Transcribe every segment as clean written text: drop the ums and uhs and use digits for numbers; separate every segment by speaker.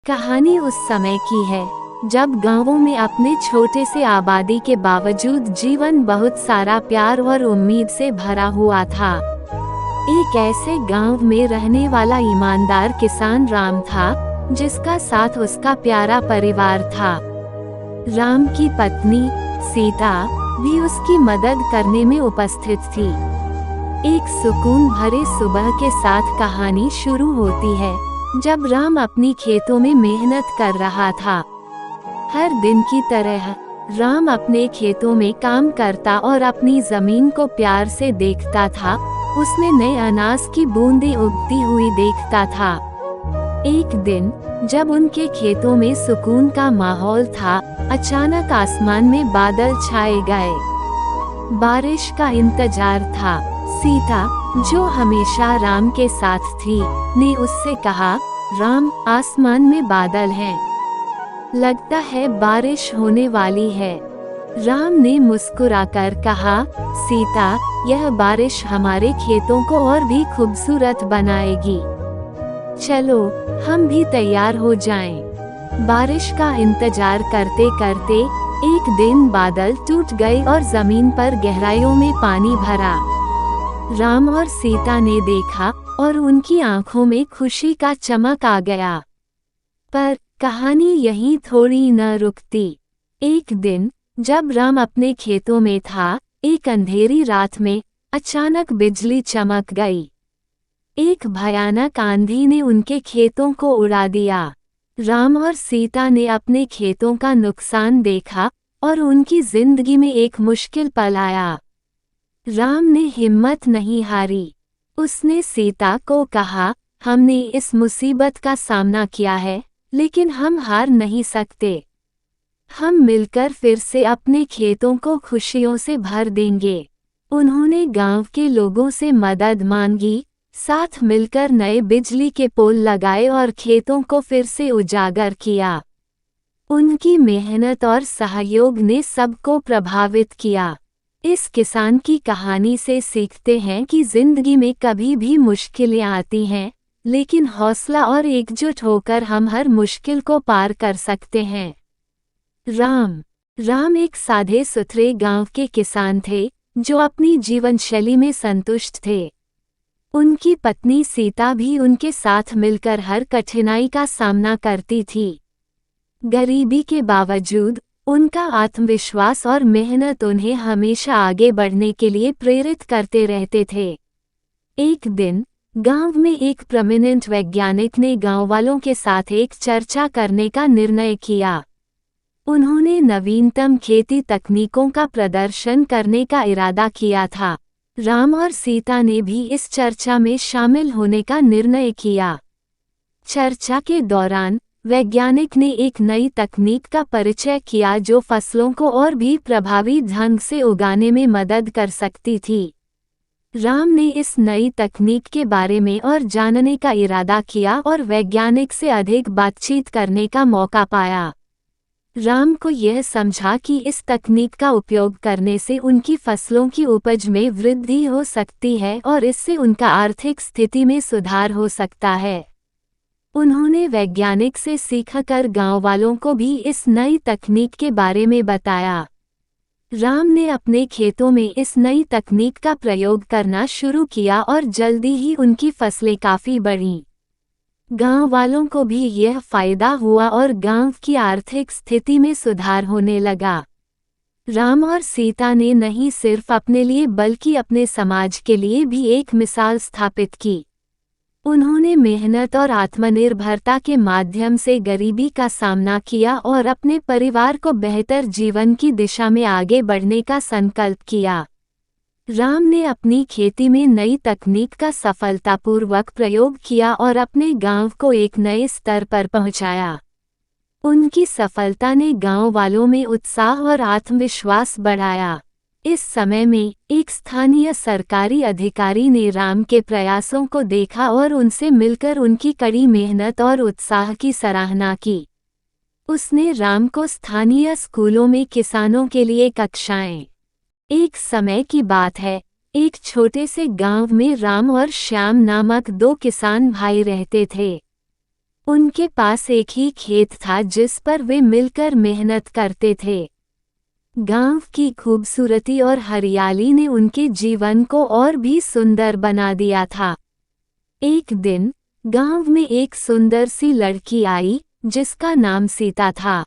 Speaker 1: कहानी उस समय की है जब गांवों में अपने छोटे से आबादी के बावजूद जीवन बहुत सारा प्यार और उम्मीद से भरा हुआ था। एक ऐसे गांव में रहने वाला ईमानदार किसान राम था, जिसका साथ उसका प्यारा परिवार था। राम की पत्नी सीता भी उसकी मदद करने में उपस्थित थी। एक सुकून भरे सुबह के साथ कहानी शुरू होती है, जब राम अपनी खेतों में मेहनत कर रहा था। हर दिन की तरह राम अपने खेतों में काम करता और अपनी जमीन को प्यार से देखता था। उसमें नए अनाज की बूंदें उगती हुई देखता था। एक दिन जब उनके खेतों में सुकून का माहौल था, अचानक आसमान में बादल छाए गए। बारिश का इंतजार था। सीता, जो हमेशा राम के साथ थी, ने उससे कहा, राम, आसमान में बादल हैं। लगता है बारिश होने वाली है। राम ने मुस्कुराकर कहा, सीता, यह बारिश हमारे खेतों को और भी खूबसूरत बनाएगी। चलो, हम भी तैयार हो जाएं। बारिश का इंतजार करते करते एक दिन बादल टूट गए और जमीन पर गहराइयों में पानी भरा। राम और सीता ने देखा और उनकी आंखों में खुशी का चमक आ गया। पर कहानी यहीं थोड़ी न रुकती। एक दिन जब राम अपने खेतों में था, एक अंधेरी रात में अचानक बिजली चमक गई। एक भयानक आंधी ने उनके खेतों को उड़ा दिया। राम और सीता ने अपने खेतों का नुकसान देखा और उनकी जिंदगी में एक मुश्किल पल आया। राम ने हिम्मत नहीं हारी। उसने सीता को कहा, हमने इस मुसीबत का सामना किया है, लेकिन हम हार नहीं सकते। हम मिलकर फिर से अपने खेतों को खुशियों से भर देंगे। उन्होंने गांव के लोगों से मदद मांगी, साथ मिलकर नए बिजली के पोल लगाए और खेतों को फिर से उजागर किया। उनकी मेहनत और सहयोग ने सबको प्रभावित किया। इस किसान की कहानी से सीखते हैं कि जिंदगी में कभी भी मुश्किलें आती हैं, लेकिन हौसला और एकजुट होकर हम हर मुश्किल को पार कर सकते हैं। राम एक सादे सुथरे गांव के किसान थे, जो अपनी जीवन शैली में संतुष्ट थे। उनकी पत्नी सीता भी उनके साथ मिलकर हर कठिनाई का सामना करती थी। गरीबी के बावजूद उनका आत्मविश्वास और मेहनत उन्हें हमेशा आगे बढ़ने के लिए प्रेरित करते रहते थे। एक दिन गांव में एक प्रोमिनेंट वैज्ञानिक ने गांव वालों के साथ एक चर्चा करने का निर्णय किया। उन्होंने नवीनतम खेती तकनीकों का प्रदर्शन करने का इरादा किया था। राम और सीता ने भी इस चर्चा में शामिल होने का निर्णय किया। चर्चा के दौरान वैज्ञानिक ने एक नई तकनीक का परिचय किया, जो फसलों को और भी प्रभावी ढंग से उगाने में मदद कर सकती थी। राम ने इस नई तकनीक के बारे में और जानने का इरादा किया और वैज्ञानिक से अधिक बातचीत करने का मौका पाया। राम को यह समझा कि इस तकनीक का उपयोग करने से उनकी फसलों की उपज में वृद्धि हो सकती है और इससे उनका आर्थिक स्थिति में सुधार हो सकता है। उन्होंने वैज्ञानिक से सीखकर गांव वालों को भी इस नई तकनीक के बारे में बताया। राम ने अपने खेतों में इस नई तकनीक का प्रयोग करना शुरू किया और जल्दी ही उनकी फसलें काफ़ी बढ़ीं। गांव वालों को भी यह फायदा हुआ और गांव की आर्थिक स्थिति में सुधार होने लगा। राम और सीता ने नहीं सिर्फ अपने लिए बल्कि अपने समाज के लिए भी एक मिसाल स्थापित की। उन्होंने मेहनत और आत्मनिर्भरता के माध्यम से गरीबी का सामना किया और अपने परिवार को बेहतर जीवन की दिशा में आगे बढ़ने का संकल्प किया। राम ने अपनी खेती में नई तकनीक का सफलतापूर्वक प्रयोग किया और अपने गांव को एक नए स्तर पर पहुंचाया। उनकी सफलता ने गांव वालों में उत्साह और आत्मविश्वास बढ़ाया। इस समय में एक स्थानीय सरकारी अधिकारी ने राम के प्रयासों को देखा और उनसे मिलकर उनकी कड़ी मेहनत और उत्साह की सराहना की। उसने राम को स्थानीय स्कूलों में किसानों के लिए कक्षाएं। एक समय की बात है, एक छोटे से गांव में राम और श्याम नामक दो किसान भाई रहते थे। उनके पास एक ही खेत था जिस पर वे मिलकर मेहनत करते थे। गांव की खूबसूरती और हरियाली ने उनके जीवन को और भी सुंदर बना दिया था। एक दिन गांव में एक सुंदर सी लड़की आई जिसका नाम सीता था।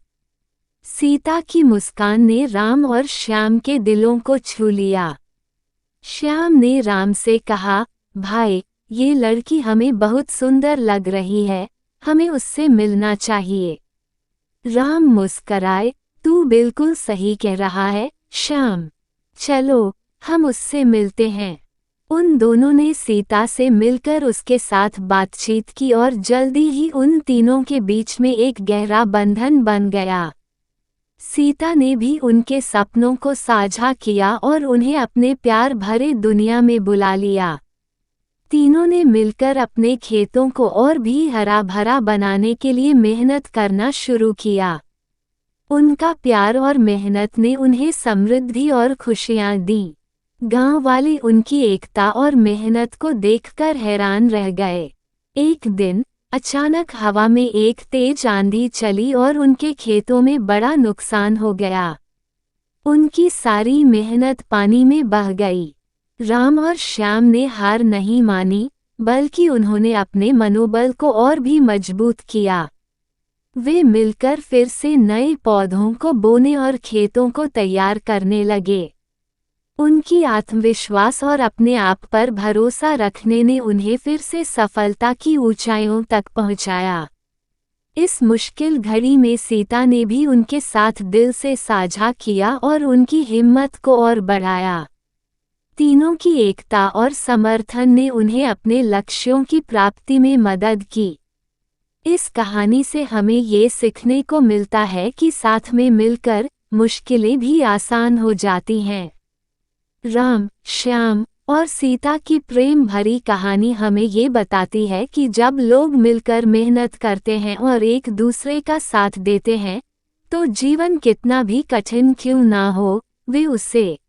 Speaker 1: सीता की मुस्कान ने राम और श्याम के दिलों को छू लिया। श्याम ने राम से कहा, भाई, ये लड़की हमें बहुत सुंदर लग रही है, हमें उससे मिलना चाहिए। राम मुस्कराए, तू बिल्कुल सही कह रहा है श्याम, चलो हम उससे मिलते हैं। उन दोनों ने सीता से मिलकर उसके साथ बातचीत की और जल्दी ही उन तीनों के बीच में एक गहरा बंधन बन गया। सीता ने भी उनके सपनों को साझा किया और उन्हें अपने प्यार भरे दुनिया में बुला लिया। तीनों ने मिलकर अपने खेतों को और भी हरा भरा बनाने के लिए मेहनत करना शुरू किया। उनका प्यार और मेहनत ने उन्हें समृद्धि और खुशियां दी। गांव वाले उनकी एकता और मेहनत को देखकर हैरान रह गए। एक दिन अचानक हवा में एक तेज आंधी चली और उनके खेतों में बड़ा नुकसान हो गया। उनकी सारी मेहनत पानी में बह गई। राम और श्याम ने हार नहीं मानी, बल्कि उन्होंने अपने मनोबल को और भी मजबूत किया। वे मिलकर फिर से नए पौधों को बोने और खेतों को तैयार करने लगे। उनकी आत्मविश्वास और अपने आप पर भरोसा रखने ने उन्हें फिर से सफलता की ऊंचाइयों तक पहुंचाया। इस मुश्किल घड़ी में सीता ने भी उनके साथ दिल से साझा किया और उनकी हिम्मत को और बढ़ाया। तीनों की एकता और समर्थन ने उन्हें अपने लक्ष्यों की प्राप्ति में मदद की। इस कहानी से हमें ये सीखने को मिलता है कि साथ में मिलकर मुश्किलें भी आसान हो जाती हैं। राम, श्याम और सीता की प्रेम भरी कहानी हमें ये बताती है कि जब लोग मिलकर मेहनत करते हैं और एक दूसरे का साथ देते हैं, तो जीवन कितना भी कठिन क्यों ना हो, वे उससे